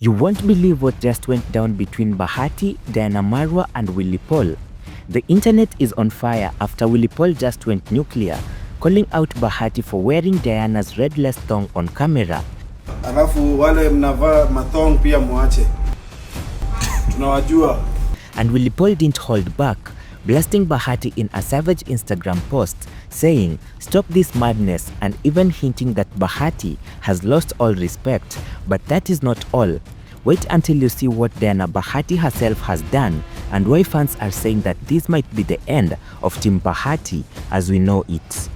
You won't believe what just went down between Bahati, Diana Marua and Willy Paul. The internet is on fire after Willy Paul just went nuclear, calling out Bahati for wearing Diana's redless thong on camera. Alafu wale mnavaa mathong pia muache. Tunawajua. And Willy Paul didn't hold back, blasting Bahati in a savage Instagram post, saying, "Stop this madness," and even hinting that Bahati has lost all respect. But that is not all. Wait until you see what Diana Bahati herself has done and why fans are saying that this might be the end of Team Bahati as we know it.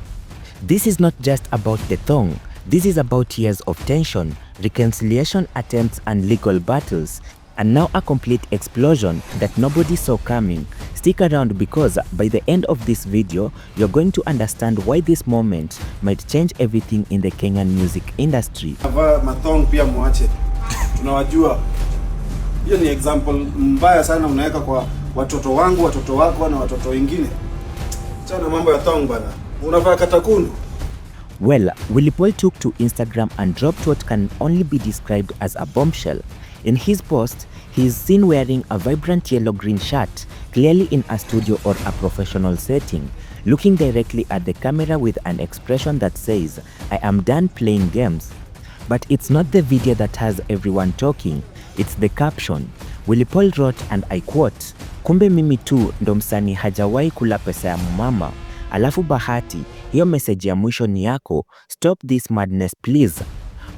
This is not just about the thong. This is about years of tension, reconciliation attempts and legal battles, and now a complete explosion that nobody saw coming. Stick around because by the end of this video, you're going to understand why this moment might change everything in the Kenyan music industry. Mathong pia muache. Tunawajua. Hiyo ni example mbaya sana unaweka kwa watoto wangu, watoto wako na watoto wengine. Chana mambo ya thong bana. Unavaa katakundu. Well, Willy Paul took to Instagram and dropped what can only be described as a bombshell. In his post, he is seen wearing a vibrant yellow-green shirt, clearly in a studio or a professional setting, looking directly at the camera with an expression that says, "I am done playing games." But it's not the video that has everyone talking, it's the caption. Willy Paul wrote, and I quote, "Kumbe mimi tu ndo msanii hajawahi kula pesa ya mama." Alafu Bahati, hiyo message ya mwisho ni yako, "Stop this madness please."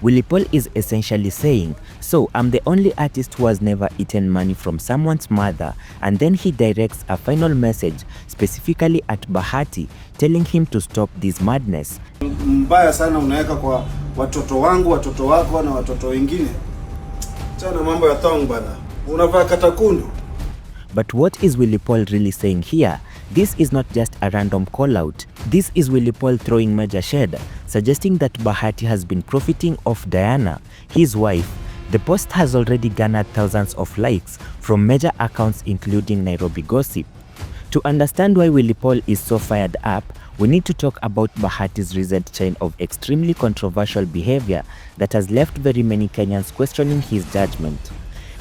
Willy Paul is essentially saying, "So I'm the only artist who has never eaten money from someone's mother," and then he directs a final message specifically at Bahati, telling him to stop this madness. Mbaya sana unaweka kwa watoto wangu, watoto wako na watoto wengine. Chana mambo ya thong bana. Unavaa katakundu. But what is Willy Paul really saying here? This is not just a random call-out. This is Willy Paul throwing major shade, suggesting that Bahati has been profiting off Diana, his wife. The post has already garnered thousands of likes from major accounts including Nairobi Gossip. To understand why Willy Paul is so fired up, we need to talk about Bahati's recent chain of extremely controversial behavior that has left very many Kenyans questioning his judgment.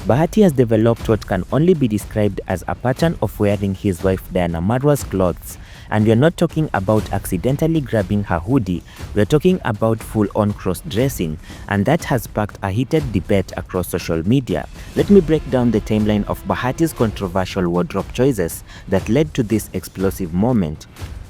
Bahati has developed what can only be described as a pattern of wearing his wife Diana Marua's clothes. And we are not talking about accidentally grabbing her hoodie, we are talking about full-on cross-dressing, and that has sparked a heated debate across social media. Let me break down the timeline of Bahati's controversial wardrobe choices that led to this explosive moment.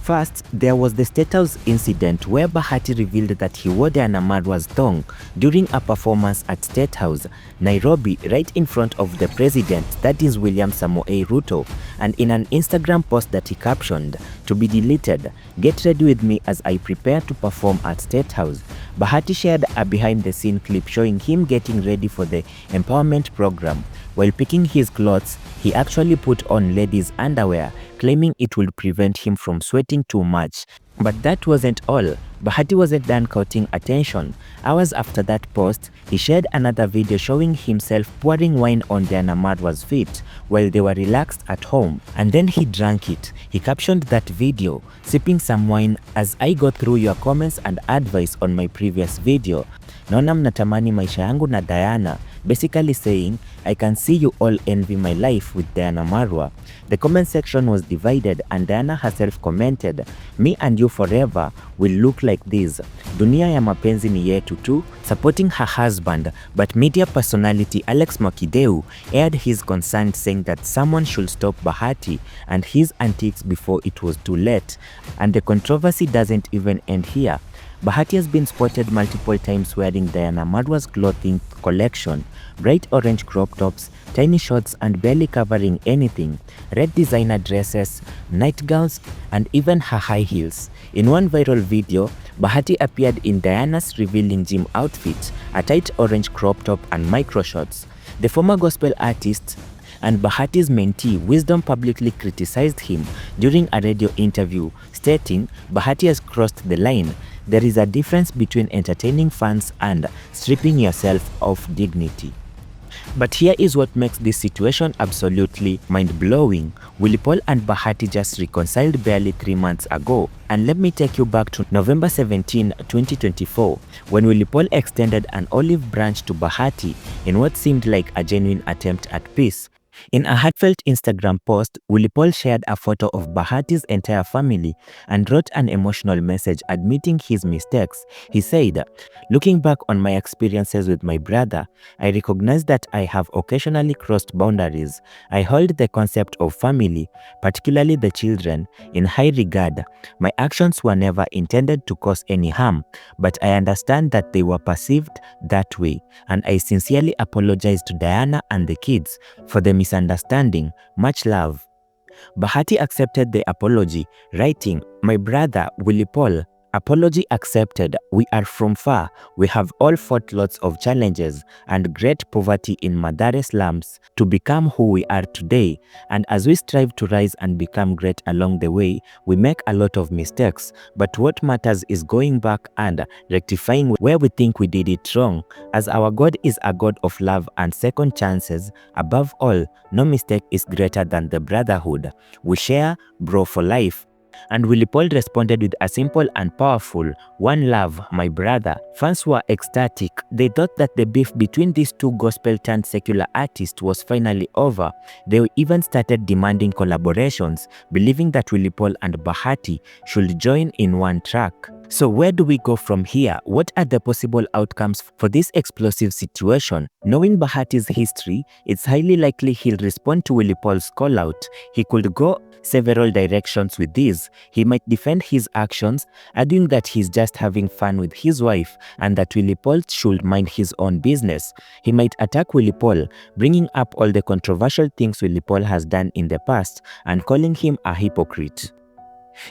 First, there was the State House incident where Bahati revealed that he wore Diana Marua's thong during a performance at State House, Nairobi, right in front of the president, that is William Samoei Ruto, and in an Instagram post that he captioned, "To be deleted, get ready with me as I prepare to perform at State House." Bahati shared a behind-the-scene clip showing him getting ready for the empowerment program. While picking his clothes, he actually put on ladies' underwear, claiming it would prevent him from sweating too much. But that wasn't all. Bahati wasn't done courting attention. Hours after that post, he shared another video showing himself pouring wine on Diana Marua's feet while they were relaxed at home. And then he drank it. He captioned that video, "Sipping some wine as I go through your comments and advice on my previous video. Naona mnatamani maisha yangu na Diana," basically saying, "I can see you all envy my life with Diana Marua." The comment section was divided and Diana herself commented, "Me and you forever will look like this. Dunia ya mapenzi ni yetu tu," supporting her husband. But media personality Alex Mwakideu aired his concern, saying that someone should stop Bahati and his antics before it was too late. And the controversy doesn't even end here. Bahati has been spotted multiple times wearing Diana Marua's clothing collection, bright orange crop tops, tiny shorts and barely covering anything, red designer dresses, nightgowns, and even her high heels. In one viral video, Bahati appeared in Diana's revealing gym outfit, a tight orange crop top and micro shorts. The former gospel artist and Bahati's mentee Wisdom publicly criticized him during a radio interview, stating, "Bahati has crossed the line. There is a difference between entertaining fans and stripping yourself of dignity." But here is what makes this situation absolutely mind-blowing. Willy Paul and Bahati just reconciled barely 3 months ago. And let me take you back to November 17, 2024, when Willy Paul extended an olive branch to Bahati in what seemed like a genuine attempt at peace. In a heartfelt Instagram post, Willy Paul shared a photo of Bahati's entire family and wrote an emotional message admitting his mistakes. He said, "Looking back on my experiences with my brother, I recognize that I have occasionally crossed boundaries. I hold the concept of family, particularly the children, in high regard. My actions were never intended to cause any harm, but I understand that they were perceived that way, and I sincerely apologize to Diana and the kids for the misunderstanding. Much love." Bahati accepted the apology, writing, "My brother, Willy Paul, apology accepted. We are from far. We have all fought lots of challenges and great poverty in Mathare slums to become who we are today. And as we strive to rise and become great along the way, we make a lot of mistakes. But what matters is going back and rectifying where we think we did it wrong. As our God is a God of love and second chances, above all, no mistake is greater than the brotherhood we share, bro for life." And Willy Paul responded with a simple and powerful, "One love, my brother." Fans were ecstatic. They thought that the beef between these two gospel-turned-secular artists was finally over. They even started demanding collaborations, believing that Willy Paul and Bahati should join in one track. So where do we go from here? What are the possible outcomes for this explosive situation? Knowing Bahati's history, it's highly likely he'll respond to Willy Paul's call-out. He could go several directions with this. He might defend his actions, arguing that he's just having fun with his wife and that Willy Paul should mind his own business. He might attack Willy Paul, bringing up all the controversial things Willy Paul has done in the past and calling him a hypocrite.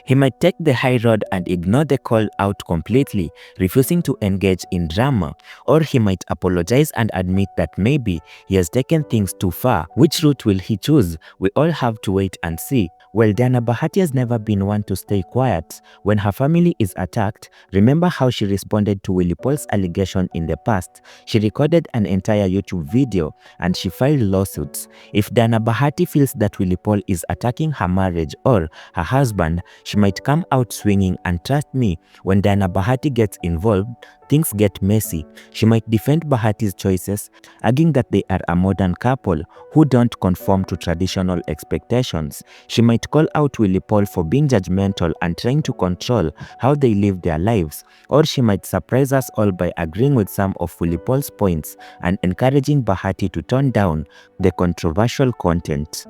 He might take the high road and ignore the call out completely, refusing to engage in drama. Or he might apologize and admit that maybe he has taken things too far. Which route will he choose? We all have to wait and see. Well, Diana Bahati has never been one to stay quiet. When her family is attacked, remember how she responded to Willy Paul's allegation in the past. She recorded an entire YouTube video and she filed lawsuits. If Diana Bahati feels that Willy Paul is attacking her marriage or her husband, she might come out swinging, and trust me, when Diana Bahati gets involved, things get messy. She might defend Bahati's choices, arguing that they are a modern couple who don't conform to traditional expectations. She might call out Willy Paul for being judgmental and trying to control how they live their lives. Or she might surprise us all by agreeing with some of Willy Paul's points and encouraging Bahati to tone down the controversial content.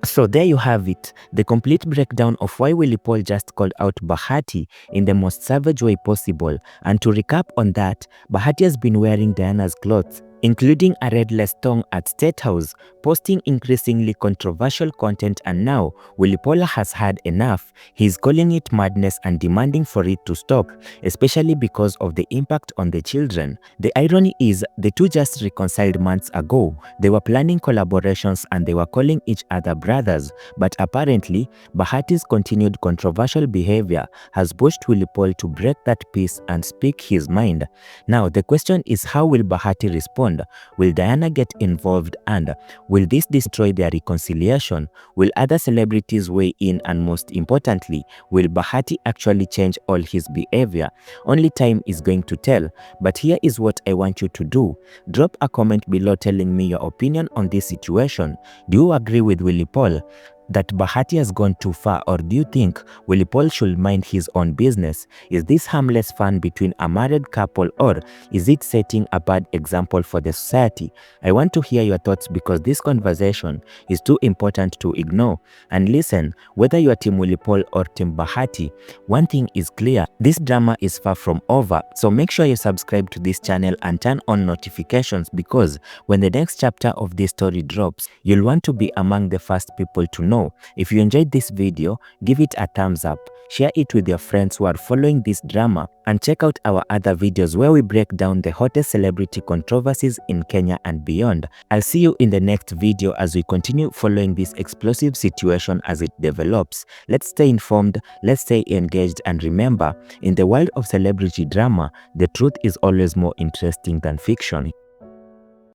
So there you have it, the complete breakdown of why Willy Paul just called out Bahati in the most savage way possible. And to recap on that, Bahati has been wearing Diana's clothes, including a redless Thong at State House, posting increasingly controversial content, and now Willy Paul has had enough. He's calling it madness and demanding for it to stop, especially because of the impact on the children. The irony is, the two just reconciled months ago. They were planning collaborations and they were calling each other brothers, but apparently, Bahati's continued controversial behavior has pushed Willy Paul to break that peace and speak his mind. Now, the question is, how will Bahati respond? Will Diana get involved, and will this destroy their reconciliation? Will other celebrities weigh in, and most importantly, will Bahati actually change all his behavior? Only time is going to tell, but here is what I want you to do. Drop a comment below telling me your opinion on this situation. Do you agree with Willy Paul that Bahati has gone too far, or do you think Willy Paul should mind his own business? Is this harmless fun between a married couple, or is it setting a bad example for the society? I want to hear your thoughts because this conversation is too important to ignore. And listen, whether you are Team Willy Paul or Team Bahati, one thing is clear, this drama is far from over. So make sure you subscribe to this channel and turn on notifications, because when the next chapter of this story drops, you'll want to be among the first people to know. If you enjoyed this video, give it a thumbs up, share it with your friends who are following this drama, and check out our other videos where we break down the hottest celebrity controversies in Kenya and beyond. I'll see you in the next video as we continue following this explosive situation as it develops. Let's stay informed, let's stay engaged, and remember, in the world of celebrity drama, the truth is always more interesting than fiction.